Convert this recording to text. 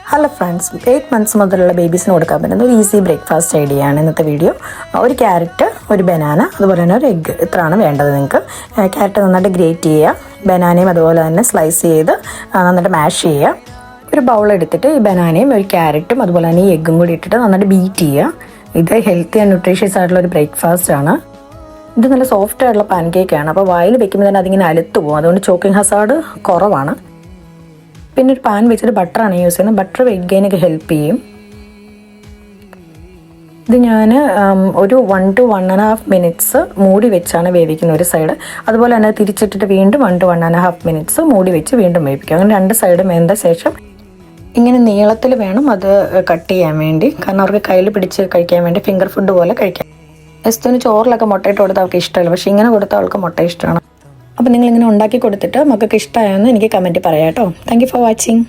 Hello friends, 8 months മുതലുള്ള ബേബീസിന് കൊടുക്കാൻ പറ്റുന്ന ഒരു ഈസി ബ്രേക്ക്ഫാസ്റ്റ് ഐഡിയ ആണ് ഇന്നത്തെ വീഡിയോ. ഒരു ക്യാരറ്റ്, ഒരു ബനാന, അതുപോലെ തന്നെ ഒരു എഗ്ഗ്, ഇത്രയാണ് വേണ്ടത് നിങ്ങൾക്ക്. ക്യാരറ്റ് നന്നായിട്ട് ഗ്രേറ്റ് ചെയ്യുക, ബനാനയും അതുപോലെ തന്നെ സ്ലൈസ് ചെയ്ത് നന്നായിട്ട് മാഷ് ചെയ്യുക. ഒരു ബൗൾ എടുത്തിട്ട് ഈ ബനാനയും ഒരു ക്യാരറ്റും അതുപോലെ തന്നെ ഈ എഗ്ഗും കൂടി ഇട്ടിട്ട് നന്നായിട്ട് ബീറ്റ് ചെയ്യുക. ഇത് ഹെൽത്തി ആൻഡ് ന്യൂട്രീഷ്യസ് ആയിട്ടുള്ള ഒരു ബ്രേക്ക്ഫാസ്റ്റ് ആണ്. ഇത് നല്ല സോഫ്റ്റ് ആയിട്ടുള്ള പാൻ കേക്കാണ്. അപ്പോൾ വായിൽ വെക്കുമ്പോൾ തന്നെ അതിങ്ങനെ അലുത്ത് പോകും, അതുകൊണ്ട് ചോക്കിംഗ് ഹസാർഡ് കുറവാണ്. പിന്നെ ഒരു പാൻ വെച്ചിട്ട് ബട്ടറാണ് യൂസ് ചെയ്യുന്നത്. ബട്ടർ വെയിറ്റ് ഗെയിനൊക്കെ ഹെൽപ്പ് ചെയ്യും. ഇത് ഞാൻ ഒരു 1 to 1.5 മിനിറ്റ്സ് മൂടി വെച്ചാണ് വേവിക്കുന്നത് ഒരു സൈഡ്. അതുപോലെ തന്നെ തിരിച്ചിട്ടിട്ട് വീണ്ടും 1 to 1.5 മിനിറ്റ്സ് മൂടി വെച്ച് വീണ്ടും വേവിക്കുക. അങ്ങനെ 2 സൈഡും വെന്ത ശേഷം ഇങ്ങനെ നീളത്തിൽ വേണം അത് കട്ട് ചെയ്യാൻ വേണ്ടി. കാരണം അവർക്ക് കയ്യിൽ പിടിച്ച് കഴിക്കാൻ വേണ്ടി ഫിംഗർ ഫുഡ് പോലെ കഴിക്കാം. എസ്തുവിന് ചോറിലൊക്കെ മുട്ടയിട്ട് കൊടുത്താൽ അവൾക്ക് ഇഷ്ടമല്ല, പക്ഷേ ഇങ്ങനെ കൊടുത്താൽ അവൾക്ക് മുട്ട ഇഷ്ടമാണ്. അപ്പോൾ നിങ്ങളിങ്ങനെ ഉണ്ടാക്കി കൊടുത്തിട്ട് മക്കൾക്ക് ഇഷ്ടമായെന്ന് എനിക്ക് കമൻറ്റ് പറയാം കേട്ടോ. Thank you for watching.